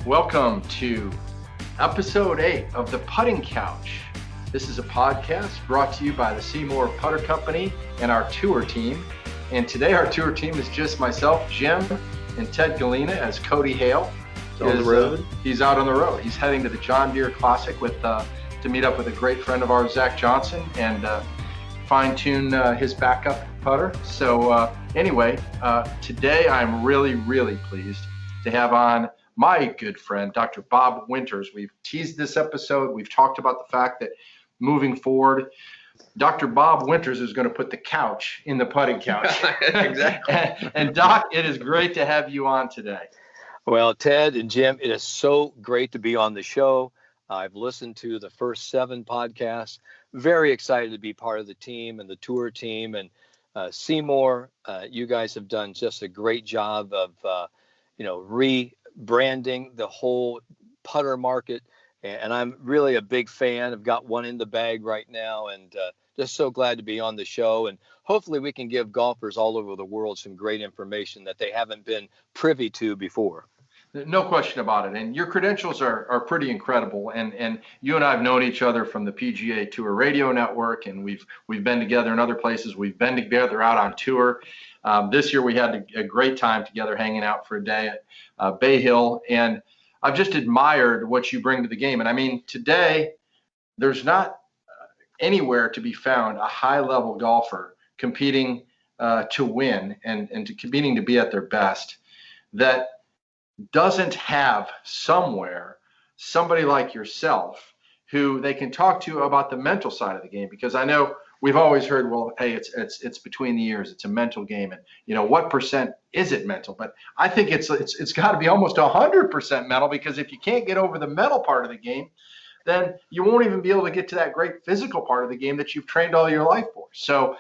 Welcome to episode 8 of the Putting Couch. This is a podcast brought to you by the SeeMore Putter Company and our tour team. And today our tour team is just myself, Jim, and Ted Galena, as Cody Hale on the road. He's out on the road. He's heading to the John Deere Classic to meet up with a great friend of ours, Zach Johnson, and fine-tune his backup putter. So anyway, today I'm really pleased to have on my good friend, Dr. Bob Winters. We've teased this episode. We've talked about the fact that moving forward, Dr. Bob Winters is going to put the couch in the putting couch. Exactly. And Doc, it is great to have you on today. Well, Ted and Jim, it is so great to be on the show. I've listened to the first 7 podcasts. Very excited to be part of the team and the tour team. And SeeMore, you guys have done just a great job of, rebranding the whole putter market. And I'm really a big fan. I've got one in the bag right now, and just so glad to be on the show. And hopefully we can give golfers all over the world some great information that they haven't been privy to before. No question about it. And your credentials are pretty incredible. And you and I have known each other from the PGA Tour Radio Network, and we've been together in other places. We've been together out on tour. This year we had a great time together hanging out for a day at Bay Hill. And I've just admired what you bring to the game. And I mean, today there's not anywhere to be found a high-level golfer competing to win and competing to be at their best that doesn't have somewhere somebody like yourself who they can talk to about the mental side of the game. Because I know we've always heard, well, hey, it's between the ears, it's a mental game, and what percent is it mental? But I think it's got to be almost 100% mental, because if you can't get over the mental part of the game, then you won't even be able to get to that great physical part of the game that you've trained all your life for. So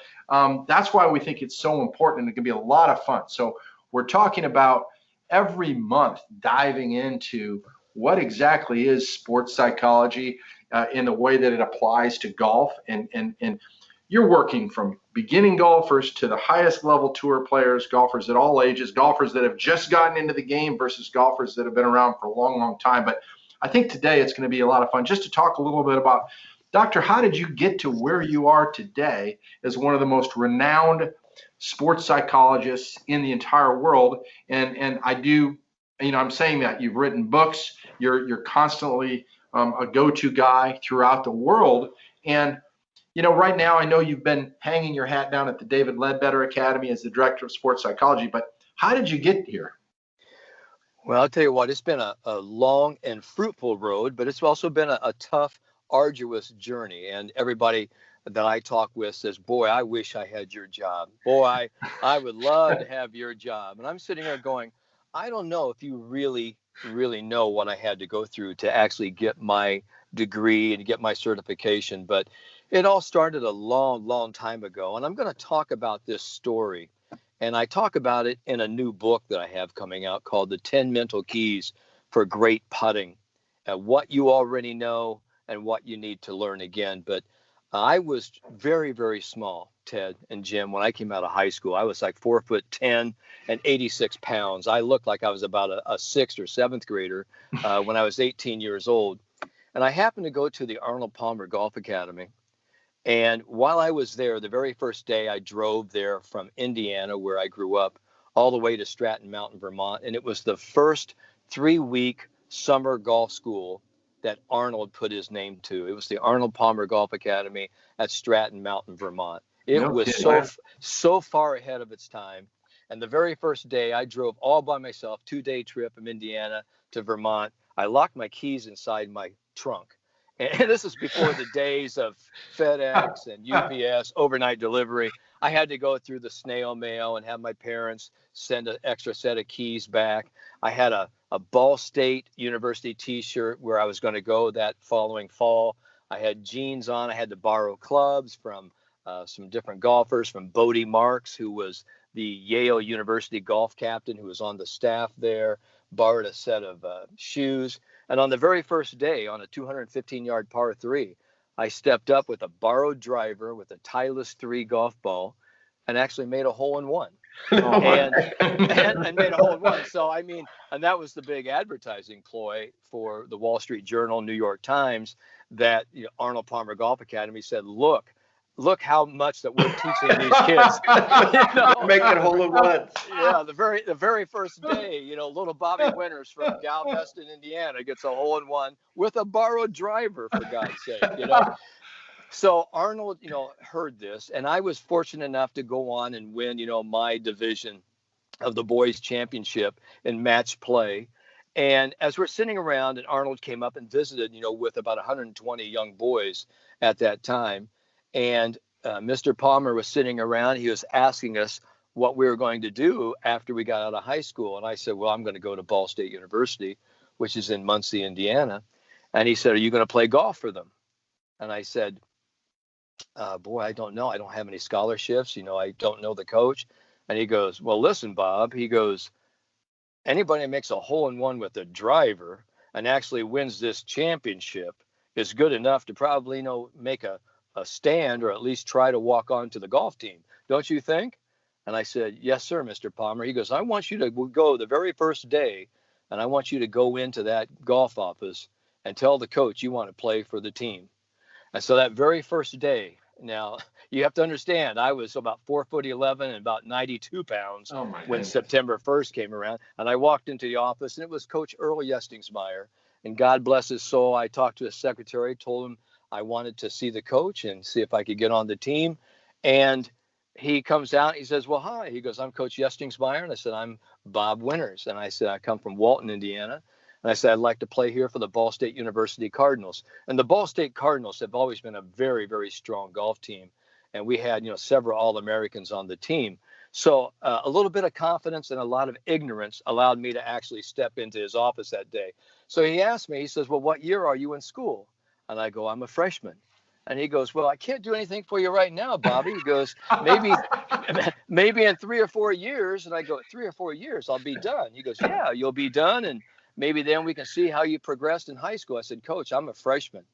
that's why we think it's so important, and it can be a lot of fun. So we're talking about every month diving into what exactly is sports psychology in the way that it applies to golf. And you're working from beginning golfers to the highest level tour players, golfers at all ages, golfers that have just gotten into the game versus golfers that have been around for a long time. But I think today it's going to be a lot of fun just to talk a little bit about, Doctor, how did you get to where you are today as one of the most renowned sports psychologists in the entire world? And I do, I'm saying that you've written books, you're constantly a go-to guy throughout the world. And, right now I know you've been hanging your hat down at the David Ledbetter Academy as the director of sports psychology, but how did you get here? Well, I'll tell you what, it's been a long and fruitful road, but it's also been a tough, arduous journey. And everybody that I talk with says, boy, I wish I had your job. Boy, I would love to have your job. And I'm sitting here going, I don't know if you really know what I had to go through to actually get my degree and get my certification. But it all started a long time ago. And I'm going to talk about this story. And I talk about it in a new book that I have coming out called The 10 Mental Keys for Great Putting, what you already know and what you need to learn again. But I was very small, Ted and Jim, when I came out of high school. I was like 4'10" and 86 pounds. I looked like I was about a 6th or 7th grader when I was 18 years old. And I happened to go to the Arnold Palmer Golf Academy. And while I was there, the very first day I drove there from Indiana, where I grew up, all the way to Stratton Mountain, Vermont. And it was the first 3-week summer golf school that Arnold put his name to. It was the Arnold Palmer Golf Academy at Stratton Mountain, Vermont. It was so far ahead of its time. And the very first day I drove all by myself, 2-day trip from Indiana to Vermont. I locked my keys inside my trunk. And this is before the days of FedEx and UPS overnight delivery. I had to go through the snail mail and have my parents send an extra set of keys back. I had a Ball State University T-shirt where I was going to go that following fall. I had jeans on. I had to borrow clubs from some different golfers, from Bodie Marks, who was the Yale University golf captain who was on the staff there, borrowed a set of shoes. And on the very first day, on a 215-yard par 3, I stepped up with a borrowed driver with a Titleist 3 golf ball and actually made a hole-in-one. Oh, and, and made a hole in one. So, I mean, and that was the big advertising ploy for the Wall Street Journal, New York Times, that Arnold Palmer Golf Academy said, look how much that we're teaching these kids. Making hole in ones. Yeah, the very first day, little Bobby Winters from Galveston, Indiana, gets a hole in one with a borrowed driver, for God's sake. So Arnold, heard this, and I was fortunate enough to go on and win, my division of the boys championship in match play. And as we're sitting around, and Arnold came up and visited, with about 120 young boys at that time. And Mr. Palmer was sitting around. He was asking us what we were going to do after we got out of high school. And I said, well, I'm going to go to Ball State University, which is in Muncie, Indiana. And he said, are you going to play golf for them? And I said, boy, I don't know. I don't have any scholarships. I don't know the coach. And he goes, well, listen, Bob, he goes, anybody that makes a hole in one with a driver and actually wins this championship is good enough to probably, make a stand or at least try to walk on to the golf team. Don't you think? And I said, yes, sir, Mr. Palmer. He goes, I want you to go the very first day, and I want you to go into that golf office and tell the coach you want to play for the team. And so that very first day, now you have to understand, I was about 4'11" and about 92 pounds when September 1st came around. And I walked into the office, and it was Coach Earl Yestingsmeyer. And God bless his soul, I talked to his secretary, told him I wanted to see the coach and see if I could get on the team. And he comes out, he says, well, hi. He goes, I'm Coach Yestingsmeyer. And I said, I'm Bob Winters. And I said, I come from Walton, Indiana. And I said, I'd like to play here for the Ball State University Cardinals. And the Ball State Cardinals have always been a very, very strong golf team. And we had, several All-Americans on the team. So a little bit of confidence and a lot of ignorance allowed me to actually step into his office that day. So he asked me, he says, well, what year are you in school? And I go, I'm a freshman. And he goes, well, I can't do anything for you right now, Bobby. He goes, maybe in 3 or 4 years. And I go, 3 or 4 years, I'll be done. He goes, yeah, you'll be done. And maybe then we can see how you progressed in high school. I said, Coach, I'm a freshman.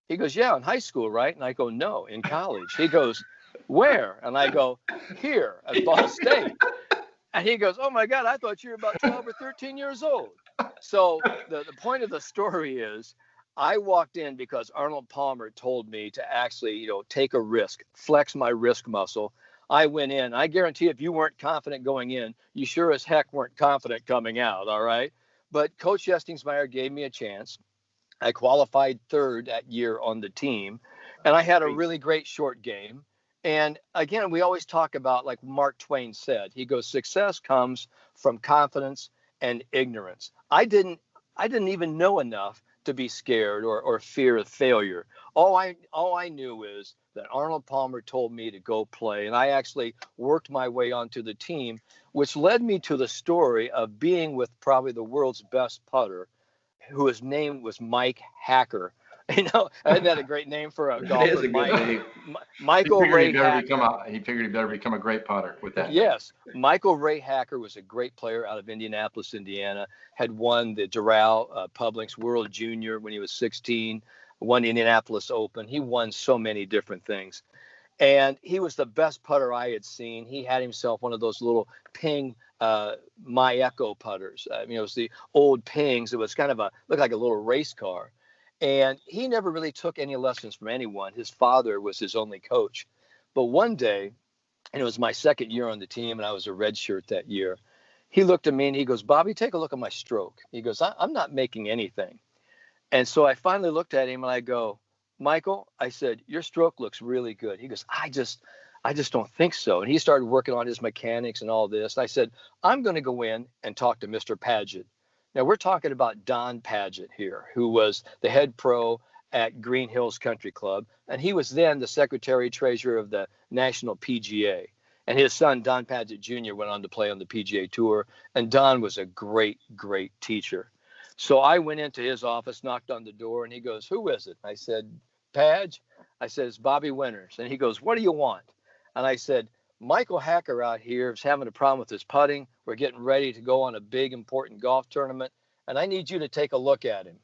He goes, yeah, in high school, right? And I go, no, in college. He goes, where? And I go, here at Ball State. And he goes, oh my God, I thought you were about 12 or 13 years old. So the point of the story is, I walked in because Arnold Palmer told me to actually, take a risk, flex my risk muscle. I went in. I guarantee if you weren't confident going in, you sure as heck weren't confident coming out. All right. But Coach Yestingsmeyer gave me a chance. I qualified third that year on the team, and I had a really great short game. And again, we always talk about, like Mark Twain said, he goes, success comes from confidence and ignorance. I didn't even know enough to be scared or fear of failure. All I knew is that Arnold Palmer told me to go play, and I actually worked my way onto the team, which led me to the story of being with probably the world's best putter, whose name was Mike Hacker. Isn't that a great name for a golfer? It is a good name. Michael Ray Hacker. He figured he better become a great putter with that. Yes. Michael Ray Hacker was a great player out of Indianapolis, Indiana, had won the Doral Publix World Junior when he was 16, won the Indianapolis Open. He won so many different things. And he was the best putter I had seen. He had himself one of those little Ping My Echo putters. It was the old Pings. It was kind of looked like a little race car. And he never really took any lessons from anyone. His father was his only coach. But one day, and it was my second year on the team, and I was a red shirt that year, he looked at me and he goes, Bobby, take a look at my stroke. He goes, I'm not making anything. And so I finally looked at him and I go, Michael, I said, your stroke looks really good. He goes, I just don't think so. And he started working on his mechanics and all this. I said, I'm going to go in and talk to Mr. Paget. Now, we're talking about Don Paget here, who was the head pro at Green Hills Country Club. And he was then the secretary treasurer of the National PGA. And his son, Don Paget Jr., went on to play on the PGA Tour. And Don was a great, great teacher. So I went into his office, knocked on the door, and he goes, who is it? I said, Padge. I said, it's Bobby Winters. And he goes, what do you want? And I said, Michael Hacker out here is having a problem with his putting. We're getting ready to go on a big, important golf tournament, and I need you to take a look at him.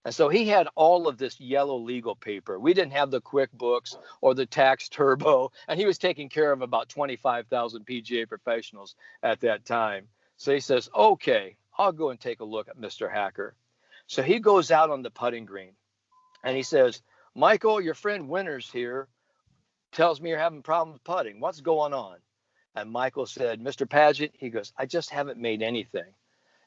And so he had all of this yellow legal paper. We didn't have the QuickBooks or the Tax Turbo, and he was taking care of about 25,000 PGA professionals at that time. So he says, okay, I'll go and take a look at Mr. Hacker. So he goes out on the putting green and he says, Michael, your friend Winters here tells me you're having problems putting. What's going on? And Michael said, Mr. Paget, he goes, I just haven't made anything.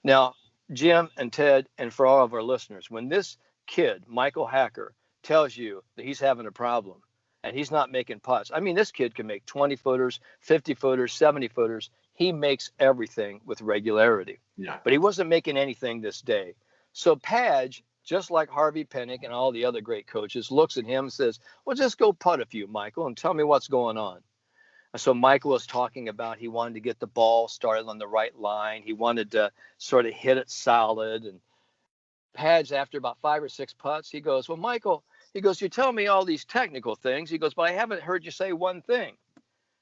Now, Jim and Ted, and for all of our listeners, when this kid, Michael Hacker, tells you that he's having a problem and he's not making putts, I mean, this kid can make 20 footers, 50 footers, 70 footers. He makes everything with regularity. Yeah. But he wasn't making anything this day. So Padge, just like Harvey Pennick and all the other great coaches, looks at him and says, well, just go putt a few, Michael, and tell me what's going on. And so Michael was talking about he wanted to get the ball started on the right line. He wanted to sort of hit it solid. And Padge, after about 5 or 6 putts, he goes, well, Michael, he goes, you tell me all these technical things. He goes, but I haven't heard you say one thing.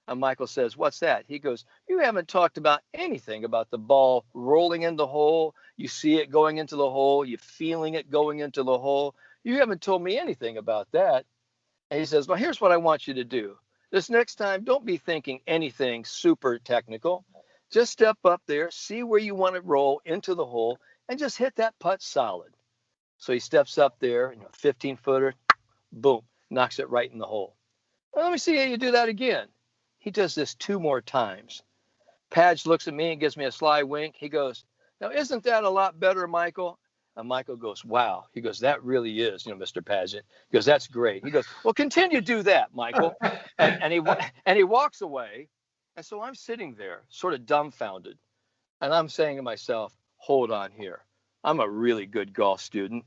And Michael says, what's that? He goes, you haven't talked about anything about the ball rolling in the hole. You see it going into the hole. You're feeling it going into the hole. You haven't told me anything about that. And he says, well, here's what I want you to do. This next time, don't be thinking anything super technical. Just step up there, see where you want to roll into the hole, and just hit that putt solid. So he steps up there, 15-footer, boom, knocks it right in the hole. Well, let me see how you do that again. He does this 2 more times. Padge looks at me and gives me a sly wink. He goes, now, isn't that a lot better, Michael? And Michael goes, wow. He goes, that really is, Mr. Paget. He goes, that's great. He goes, well, continue to do that, Michael. And he walks away. And so I'm sitting there sort of dumbfounded. And I'm saying to myself, hold on here. I'm a really good golf student.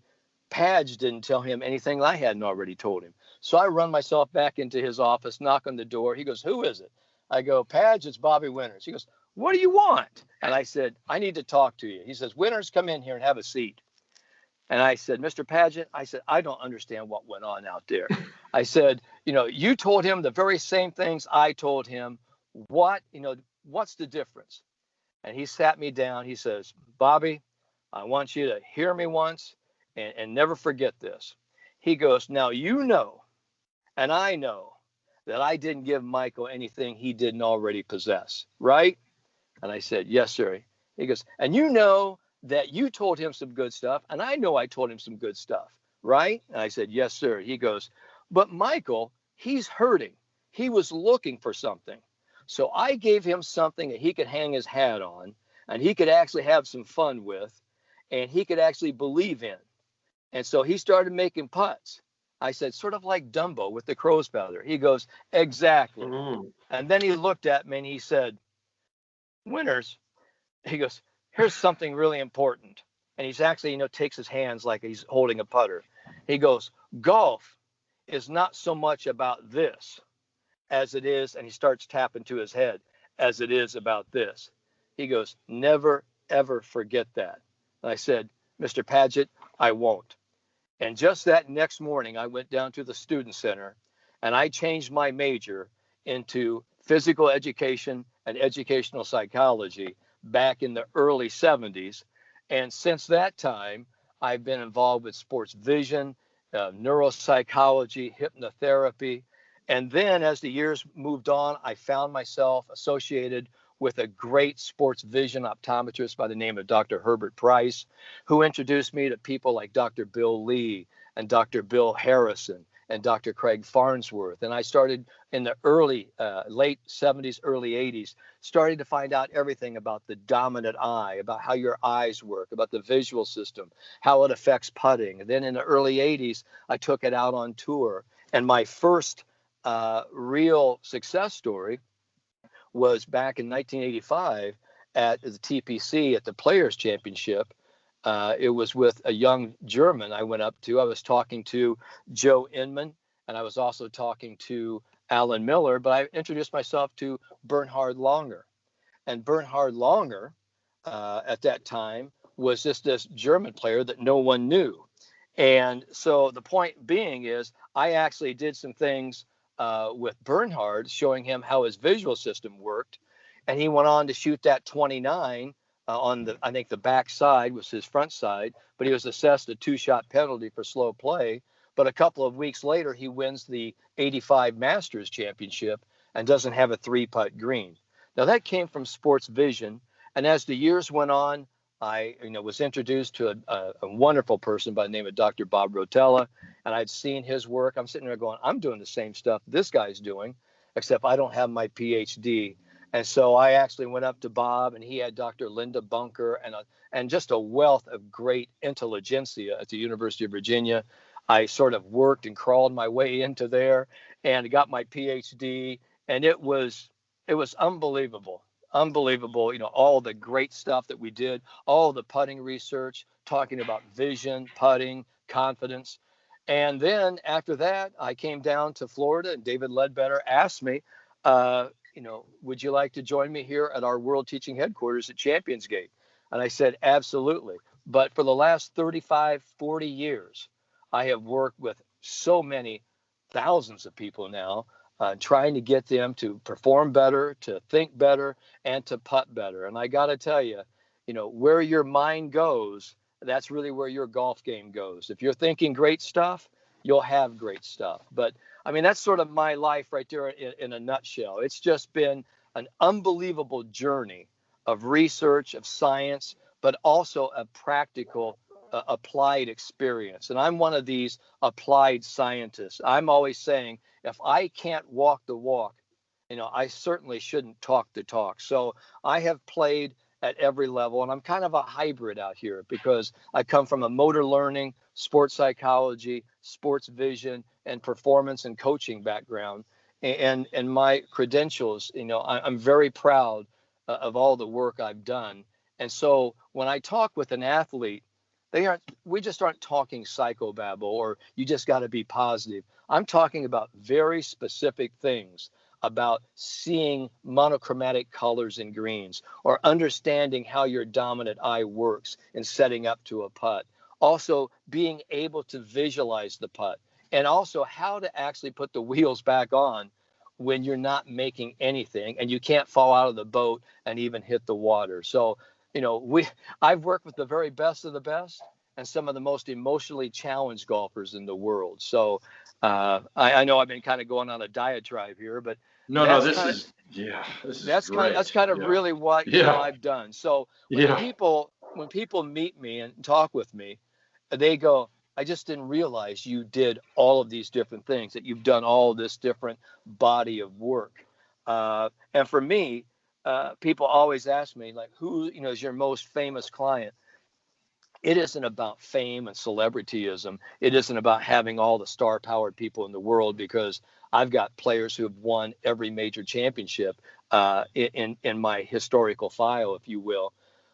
Padge didn't tell him anything I hadn't already told him. So I run myself back into his office, knock on the door. He goes, who is it? I go, Padge, it's Bobby Winters. He goes, what do you want? And I said, I need to talk to you. He says, Winters, come in here and have a seat. And I said, Mr. Paget, I said, I don't understand what went on out there. I said, you told him the very same things I told him. What's the difference? And he sat me down. He says, Bobby, I want you to hear me once and never forget this. He goes, now and I know that I didn't give Michael anything he didn't already possess, right? And I said, yes, sir. He goes, and that you told him some good stuff, and I know I told him some good stuff, right? And I said, yes, sir. He goes, but Michael, he's hurting. He was looking for something. So I gave him something that he could hang his hat on, and he could actually have some fun with, and he could actually believe in. And so he started making putts. I said, sort of like Dumbo with the crow's feather. He goes, exactly. And then he looked at me and he said, Winters, he goes, here's something really important. And he's actually, takes his hands like he's holding a putter. He goes, golf is not so much about this as it is, and he starts tapping to his head, as it is about this. He goes, never, ever forget that. And I said, Mr. Paget, I won't. And just that next morning, I went down to the student center and I changed my major into physical education and educational psychology back in the early 70s. And since that time, I've been involved with sports vision, neuropsychology, hypnotherapy. And then as the years moved on, I found myself associated with a great sports vision optometrist by the name of Dr. Herbert Price, who introduced me to people like Dr. Bill Lee and Dr. Bill Harrison and Dr. Craig Farnsworth. And I started in the late 70s, early 80s, starting to find out everything about the dominant eye, about how your eyes work, about the visual system, how it affects putting. And then in the early 80s, I took it out on tour. And my first real success story was back in 1985 at the TPC at the Players Championship. It was with a young German I went up to. I was talking to Joe Inman, and I was also talking to Alan Miller, but I introduced myself to Bernhard Langer. And Bernhard Langer at that time was just this German player that no one knew. And so the point being is I actually did some things with Bernhard, showing him how his visual system worked. And he went on to shoot that 29 on the, I think the back side was his front side, but he was assessed a 2-shot penalty for slow play. But a couple of weeks later, he wins the '85 Masters Championship and doesn't have a 3-putt green. Now that came from Sports Vision, and as the years went on, I was introduced to a wonderful person by the name of Dr. Bob Rotella, and I'd seen his work. I'm sitting there going, I'm doing the same stuff this guy's doing, except I don't have my PhD. And so I actually went up to Bob, and he had Dr. Linda Bunker and just a wealth of great intelligentsia at the University of Virginia. I sort of worked and crawled my way into there and got my PhD, and it was unbelievable. Unbelievable, all the great stuff that we did, all the putting research, talking about vision, putting, confidence. And then after that, I came down to Florida, and David Ledbetter asked me, would you like to join me here at our World Teaching Headquarters at Champions Gate? And I said, absolutely. But for the last 35, 40 years, I have worked with so many thousands of people now, trying to get them to perform better, to think better, and to putt better. And I got to tell you, where your mind goes, that's really where your golf game goes. If you're thinking great stuff, you'll have great stuff. But I mean, that's sort of my life right there in a nutshell. It's just been an unbelievable journey of research, of science, but also a practical applied experience. And I'm one of these applied scientists. I'm always saying, if I can't walk the walk, I certainly shouldn't talk the talk. So I have played at every level, and I'm kind of a hybrid out here because I come from a motor learning, sports psychology, sports vision, and performance and coaching background. And my credentials, I'm very proud of all the work I've done. And so when I talk with an athlete, we just aren't talking psychobabble or you just got to be positive. I'm talking about very specific things about seeing monochromatic colors in greens or understanding how your dominant eye works in setting up to a putt. Also being able to visualize the putt and also how to actually put the wheels back on when you're not making anything and you can't fall out of the boat and even hit the water. So, I've worked with the very best of the best and some of the most emotionally challenged golfers in the world. So I know I've been kind of going on a diatribe here, but this is great. That's kind of really what I've done. So when people meet me and talk with me, they go, I just didn't realize you did all of these different things, that you've done all this different body of work. And for me, people always ask me, like, who, is your most famous client? It isn't about fame and celebrityism. It isn't about having all the star-powered people in the world, because I've got players who have won every major championship in my historical file, if you will.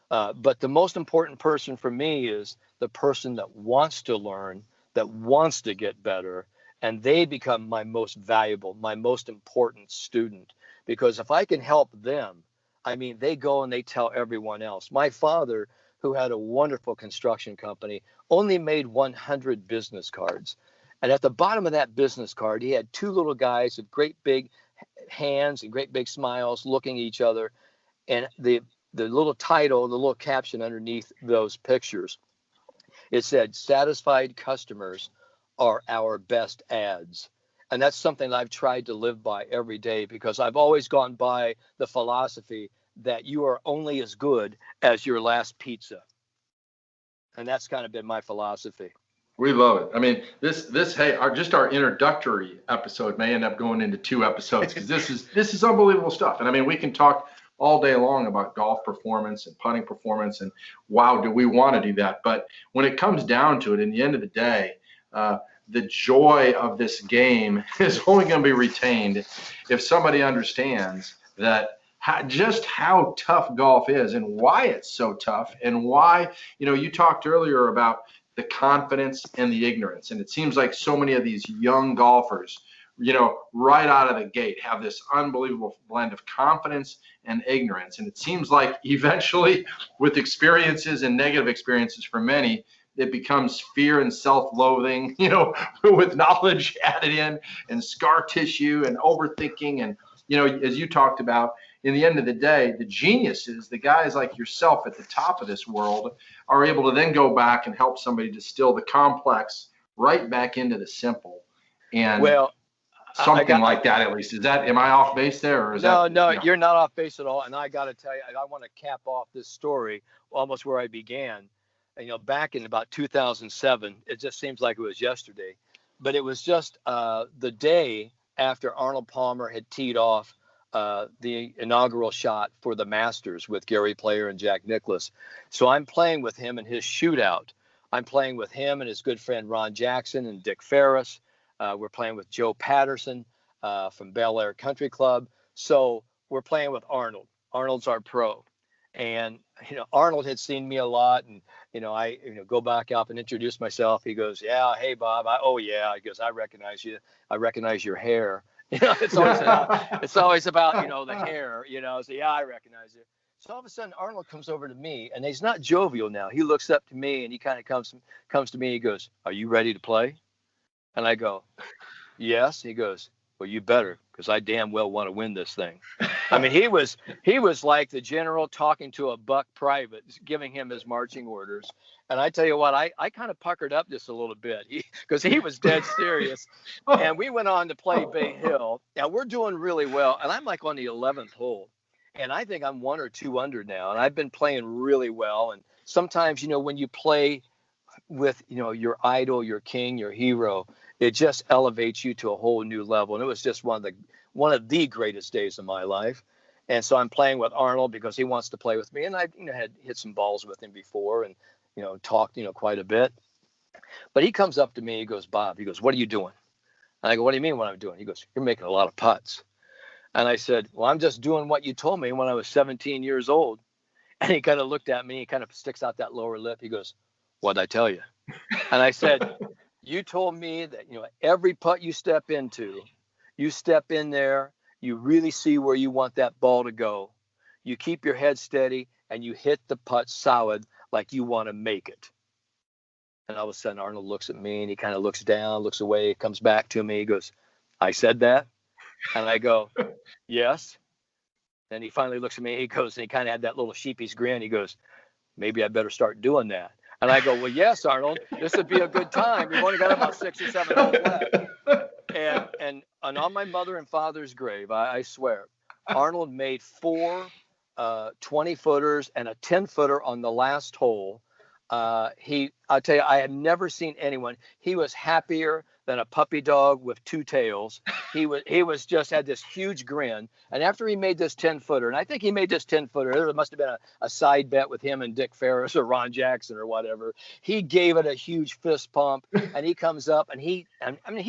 But the most important person for me is the person that wants to learn, that wants to get better, and they become my most valuable, my most important student. Because if I can help them, I mean, they go and they tell everyone else. My father, who had a wonderful construction company, only made 100 business cards. And at the bottom of that business card, he had two little guys with great big hands and great big smiles looking at each other. And the little title, the little caption underneath those pictures, it said, "Satisfied customers are our best ads." And that's something I've tried to live by every day, because I've always gone by the philosophy that you are only as good as your last pizza. And that's kind of been my philosophy. We love it. I mean, our introductory episode may end up going into 2 episodes, because this is unbelievable stuff. And I mean, we can talk all day long about golf performance and putting performance, and wow, do we want to do that? But when it comes down to it, in the end of the day, the joy of this game is only going to be retained if somebody understands that just how tough golf is and why it's so tough, and why, you talked earlier about the confidence and the ignorance. And it seems like so many of these young golfers, right out of the gate have this unbelievable blend of confidence and ignorance. And it seems like eventually, with experiences and negative experiences for many, it becomes fear and self-loathing, with knowledge added in, and scar tissue and overthinking. And, as you talked about, in the end of the day, the geniuses, the guys like yourself at the top of this world, are able to then go back and help somebody distill the complex right back into the simple. And Well, something like that, at least. Am I off base there, or is no, that? no, you're not off base at all. And I got to tell you, I want to cap off this story almost where I began. Back in about 2007, it just seems like it was yesterday, but it was just the day after Arnold Palmer had teed off the inaugural shot for the Masters with Gary Player and Jack Nicklaus. So I'm playing with him in his shootout. I'm playing with him and his good friend Ron Jackson and Dick Ferris. We're playing with Joe Patterson from Bel Air Country Club. So we're playing with Arnold. Arnold's our pro. And, Arnold had seen me a lot. And, I go back up and introduce myself. He goes, yeah, hey, Bob. Oh, yeah. He goes, I recognize you. I recognize your hair. It's always about, the hair, So, yeah, I recognize you. So all of a sudden, Arnold comes over to me, and he's not jovial now. He looks up to me, and he kind of comes to me. He goes, are you ready to play? And I go, yes. He goes, well, you better, because I damn well want to win this thing. I mean, he was like the general talking to a buck private, giving him his marching orders. And I tell you what, I kind of puckered up just a little bit because he was dead serious. And we went on to play Bay Hill. Now we're doing really well. And I'm like on the 11th hole. And I think I'm 1 or 2 under now. And I've been playing really well. And sometimes, when you play with, your idol, your king, your hero, it just elevates you to a whole new level. And it was just one of the greatest days of my life. And so I'm playing with Arnold because he wants to play with me. And I, had hit some balls with him before and, talked, quite a bit. But he comes up to me, he goes, Bob, he goes, what are you doing? And I go, what do you mean what I'm doing? He goes, you're making a lot of putts. And I said, well, I'm just doing what you told me when I was 17 years old. And he kind of looked at me, he kind of sticks out that lower lip. He goes, what'd I tell you? And I said, you told me that, every putt you step into, you step in there, you really see where you want that ball to go. You keep your head steady and you hit the putt solid like you want to make it. And all of a sudden, Arnold looks at me and he kind of looks down, looks away, comes back to me. He goes, I said that? And I go, yes. And he finally looks at me. He goes, and he kind of had that little sheepish grin. He goes, maybe I better start doing that. And I go, well, yes, Arnold, this would be a good time. We've only got about 6 or 7 holes left. And on my mother and father's grave, I swear, Arnold made 4 20-footers and a 10-footer on the last hole. I'll tell you, I have never seen anyone. He was happier than a puppy dog with 2 tails. He was just had this huge grin. And after he made this 10-footer, and I think he made this 10-footer, there must have been a side bet with him and Dick Ferris or Ron Jackson or whatever. He gave it a huge fist pump, and he comes up and he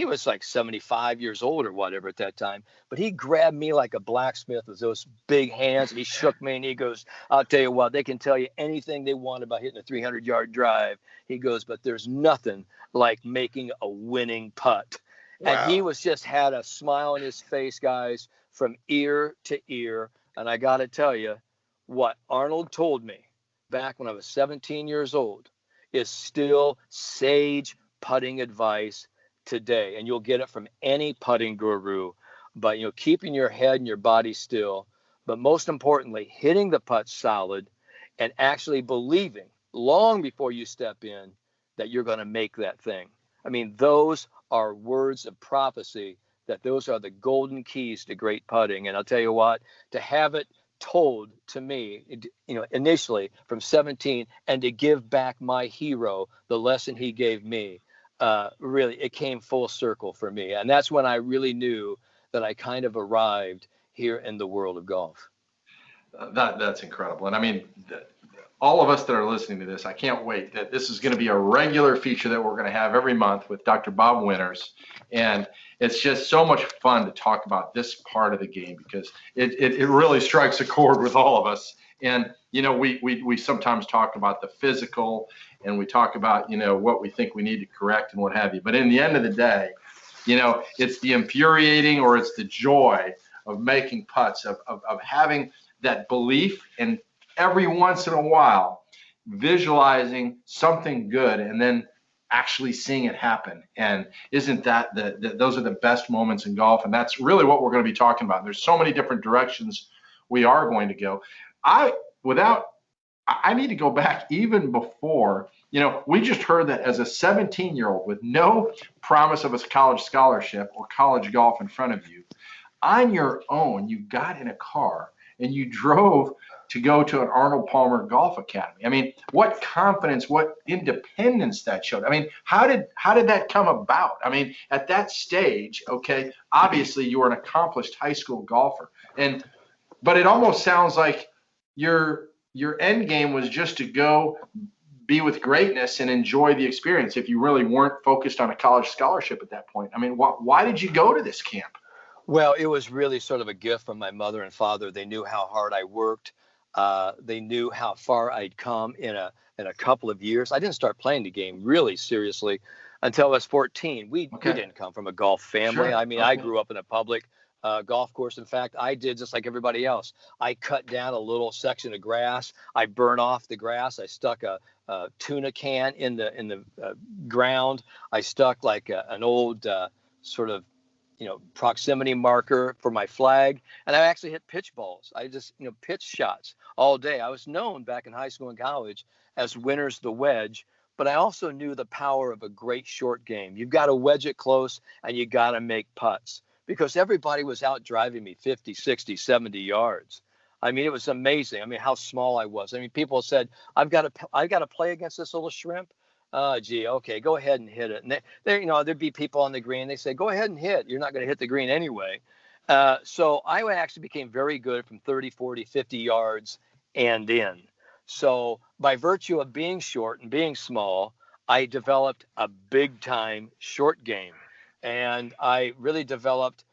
was like 75 years old or whatever at that time, but he grabbed me like a blacksmith with those big hands, and he shook me and he goes, I'll tell you what, they can tell you anything they want about hitting a 300-yard drive. He goes, but there's nothing like making a winning putt. Wow. And he was just had a smile on his face, guys, from ear to ear. And I got to tell you, what Arnold told me back when I was 17 years old is still sage putting advice today. And you'll get it from any putting guru. But, keeping your head and your body still, but most importantly, hitting the putt solid and actually believing long before you step in that you're going to make that thing. I mean, those are words of prophecy, that those are the golden keys to great putting. And I'll tell you what, to have it told to me, initially from 17, and to give back my hero the lesson he gave me, really, it came full circle for me. And that's when I really knew that I kind of arrived here in the world of golf. That's incredible. And I mean, all of us that are listening to this, I can't wait that this is going to be a regular feature that we're going to have every month with Dr. Bob Winters. And it's just so much fun to talk about this part of the game because it really strikes a chord with all of us. And, we sometimes talk about the physical and we talk about, what we think we need to correct and what have you. But in the end of the day, it's the infuriating or it's the joy of making putts, of having that belief, and every once in a while visualizing something good and then actually seeing it happen. And isn't that those are the best moments in golf? And that's really what we're going to be talking about. There's so many different directions we are going to go. I need to go back even before, we just heard that as a 17-year-old with no promise of a college scholarship or college golf in front of you, on your own, you got in a car and you drove to go to an Arnold Palmer Golf Academy. I mean, what confidence, what independence that showed. I mean, how did that come about? I mean, at that stage, okay, obviously you were an accomplished high school golfer, but it almost sounds like your end game was just to go be with greatness and enjoy the experience if you really weren't focused on a college scholarship at that point. I mean, why did you go to this camp? Well, it was really sort of a gift from my mother and father. They knew how hard I worked. They knew how far I'd come in a couple of years. I didn't start playing the game really seriously until I was 14. We didn't come from a golf family. Sure. I mean, I grew up in a public golf course. In fact, I did just like everybody else. I cut down a little section of grass. I burned off the grass. I stuck a tuna can in the ground. I stuck like an old sort of proximity marker for my flag. And I actually hit pitch balls. I just, pitch shots all day. I was known back in high school and college as Winner's the Wedge, but I also knew the power of a great short game. You've got to wedge it close and you got to make putts because everybody was out driving me 50, 60, 70 yards. I mean, it was amazing. I mean, how small I was. I mean, people said, I've got to play against this little shrimp. Gee, okay, go ahead and hit it. And there'd be people on the green. They say, go ahead and hit. You're not going to hit the green anyway. So I actually became very good from 30, 40, 50 yards and in. So by virtue of being short and being small, I developed a big time short game. And I really developed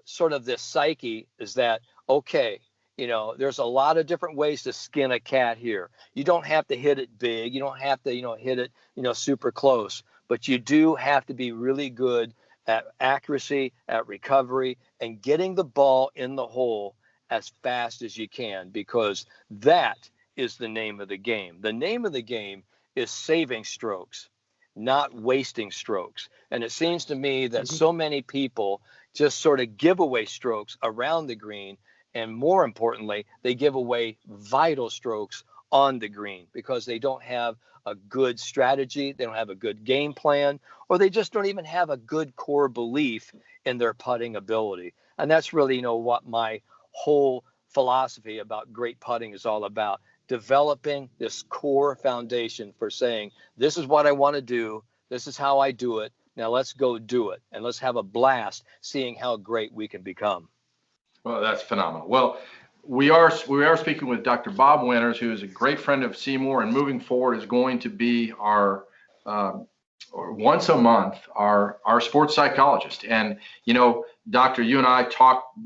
sort of this psyche is that, okay, there's a lot of different ways to skin a cat here. You don't have to hit it big. You don't have to, hit it, super close. But you do have to be really good at accuracy, at recovery, and getting the ball in the hole as fast as you can, because that is the name of the game. The name of the game is saving strokes, not wasting strokes. And it seems to me that so many people just sort of give away strokes around the green. And more importantly, they give away vital strokes on the green because they don't have a good strategy. They don't have a good game plan, or they just don't even have a good core belief in their putting ability. And that's really, what my whole philosophy about great putting is all about. Developing this core foundation for saying, this is what I want to do. This is how I do it. Now let's go do it. And let's have a blast seeing how great we can become. Well, that's phenomenal. Well, we are speaking with Dr. Bob Winters, who is a great friend of SeeMore, and moving forward is going to be our once a month our sports psychologist. And Doctor, you and I talked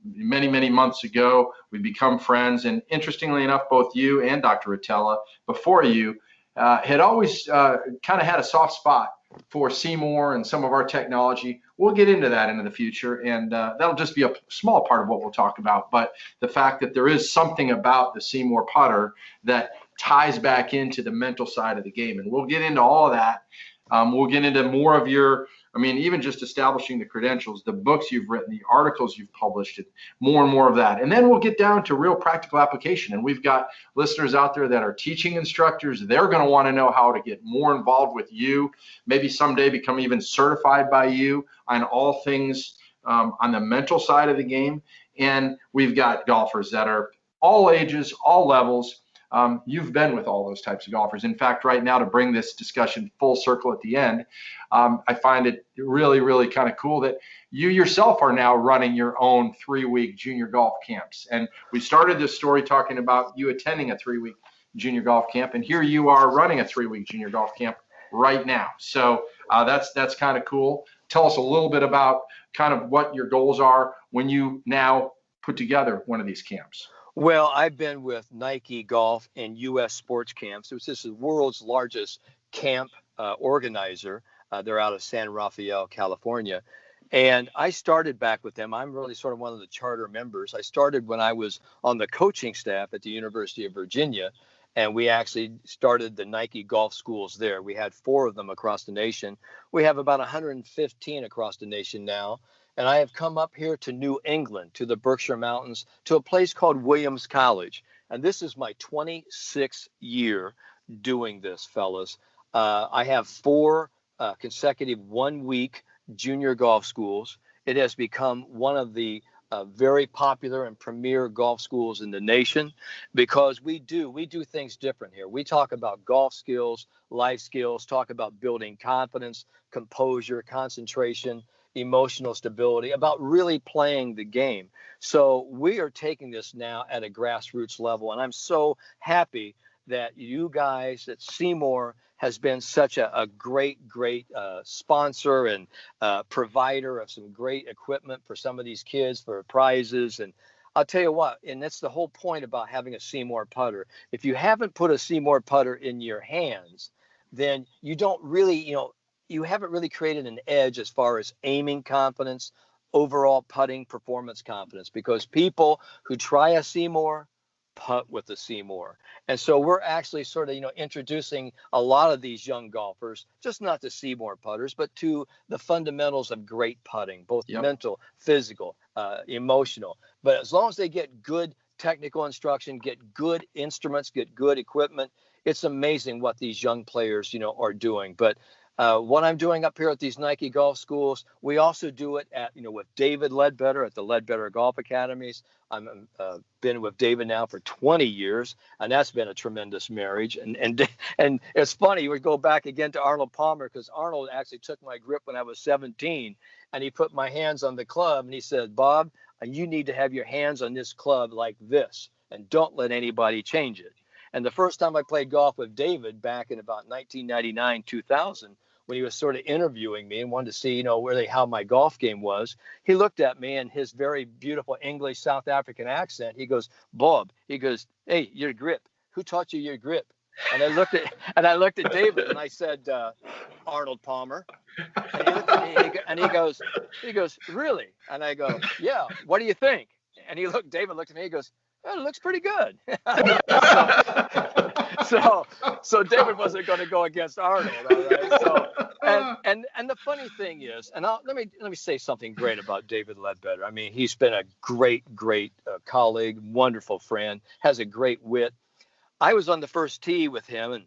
many months ago. We become friends, and interestingly enough, both you and Dr. Rotella before you had always kind of had a soft spot for SeeMore and some of our technology. We'll get into that into the future, and that'll just be a small part of what we'll talk about. But the fact that there is something about the SeeMore putter that ties back into the mental side of the game, and we'll get into all of that. We'll get into more of even just establishing the credentials, the books you've written, the articles you've published, and more of that. And then we'll get down to real practical application. And we've got listeners out there that are teaching instructors. They're going to want to know how to get more involved with you, maybe someday become even certified by you on all things on the mental side of the game. And we've got golfers that are all ages, all levels. You've been with all those types of golfers. In fact, right now, to bring this discussion full circle at the end, I find it really kind of cool that you yourself are now running your own 3-week junior golf camps. And we started this story talking about you attending a 3-week junior golf camp, and here you are running a 3-week junior golf camp right now. So that's kind of cool. Tell us a little bit about kind of what your goals are when you now put together one of these camps. Well, I've been with Nike Golf and U.S. Sports Camps. This is the world's largest camp organizer. They're out of San Rafael, California. And I started back with them. I'm really sort of one of the charter members. I started when I was on the coaching staff at the University of Virginia, and we actually started the Nike golf schools there. We had 4 of them across the nation. We have about 115 across the nation now. and I have come up here to New England, to the Berkshire Mountains, to a place called Williams College. And this is my 26th year doing this, fellas. I have 4 consecutive 1-week junior golf schools. It has become one of the very popular and premier golf schools in the nation because we do things different here. We talk about golf skills, life skills, talk about building confidence, composure, concentration, emotional stability, about really playing the game. So we are taking this now at a grassroots level, and I'm so happy that you guys, that SeeMore has been such a great sponsor and provider of some great equipment for some of these kids for prizes. And I'll tell you what, and that's the whole point about having a SeeMore putter. If you haven't put a SeeMore putter in your hands, then you don't really, you haven't really created an edge as far as aiming confidence, overall putting performance confidence, because people who try a SeeMore putt with the SeeMore. And so we're actually sort of, introducing a lot of these young golfers, just not to SeeMore putters, but to the fundamentals of great putting, both mental, physical, emotional. But as long as they get good technical instruction, get good instruments, get good equipment, it's amazing what these young players, are doing. But what I'm doing up here at these Nike golf schools, we also do it at, with David Ledbetter at the Ledbetter Golf Academies. I'm been with David now for 20 years, and that's been a tremendous marriage. And it's funny, we go back again to Arnold Palmer, because Arnold actually took my grip when I was 17, and he put my hands on the club, and he said, "Bob, you need to have your hands on this club like this, and don't let anybody change it." And the first time I played golf with David back in about 1999, 2000, when he was sort of interviewing me and wanted to see, really how my golf game was, he looked at me in his very beautiful English South African accent. He goes, "Bob," he goes, "Hey, your grip. Who taught you your grip?" And I looked at David and I said, "Arnold Palmer." And he looked at me and he goes, "Really?" And I go, "Yeah. What do you think?" And David looked at me. He goes, "Well, it looks pretty good." So David wasn't going to go against Arnold. All right? So and the funny thing is, and let me say something great about David Ledbetter. I mean, he's been a great colleague, wonderful friend, has a great wit. I was on the first tee with him, and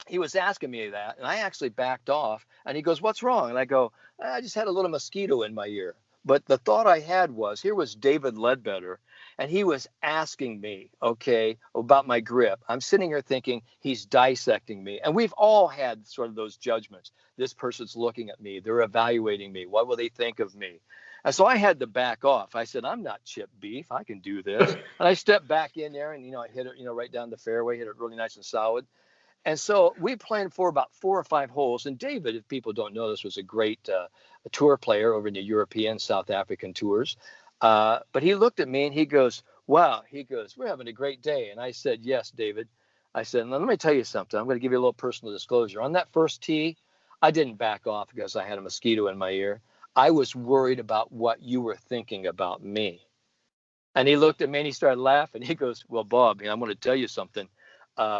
he was asking me that, and I actually backed off. And he goes, "What's wrong?" And I go, "I just had a little mosquito in my ear." But the thought I had was, here was David Ledbetter, and he was asking me, about my grip. I'm sitting here thinking he's dissecting me. And we've all had sort of those judgments. This person's looking at me. They're evaluating me. What will they think of me? And so I had to back off. I said, "I'm not Chip Beef. I can do this." And I stepped back in there and, I hit it, right down the fairway, hit it really nice and solid. And so we played for about 4 or 5 holes. And David, if people don't know, this was a great tour player over in the European, South African tours. But he looked at me and he goes, "Wow," he goes, "we're having a great day." And I said, "Yes, David." I said, "Let me tell you something. I'm going to give you a little personal disclosure. On that first tee, I didn't back off because I had a mosquito in my ear. I was worried about what you were thinking about me." And he looked at me and he started laughing. He goes, "Well, Bob, I'm going to tell you something.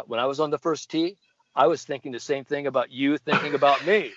When I was on the first tee, I was thinking the same thing about you thinking about me."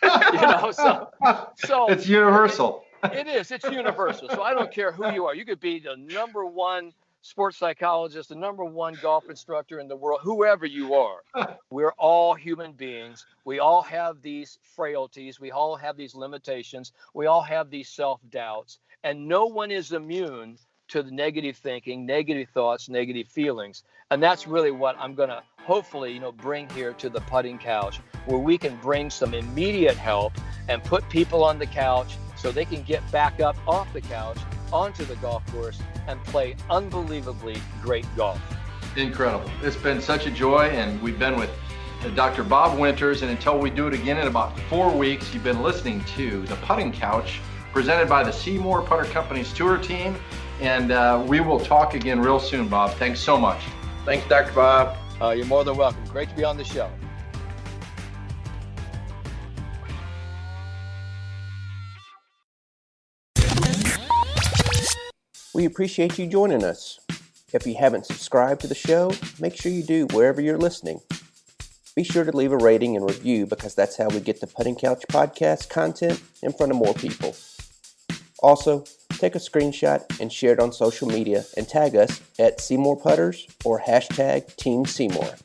So it's universal. It is. It's universal. So I don't care who you are. You could be the number one sports psychologist, the number one golf instructor in the world, whoever you are. We're all human beings. We all have these frailties. We all have these limitations. We all have these self-doubts. And no one is immune to the negative thinking, negative thoughts, negative feelings. And that's really what I'm going to hopefully, bring here to the putting couch, where we can bring some immediate help and put people on the couch so they can get back up off the couch onto the golf course and play unbelievably great golf. Incredible. It's been such a joy, and we've been with Dr. Bob Winters, and until we do it again in about 4 weeks, you've been listening to The Putting Couch, presented by the SeeMore Putter Company's tour team, and we will talk again real soon, Bob. Thanks so much. Thanks, Dr. Bob. You're more than welcome. Great to be on the show. We appreciate you joining us. If you haven't subscribed to the show, make sure you do wherever you're listening. Be sure to leave a rating and review, because that's how we get the Putting Couch podcast content in front of more people. Also, take a screenshot and share it on social media and tag us at SeeMore Putters or hashtag Team SeeMore.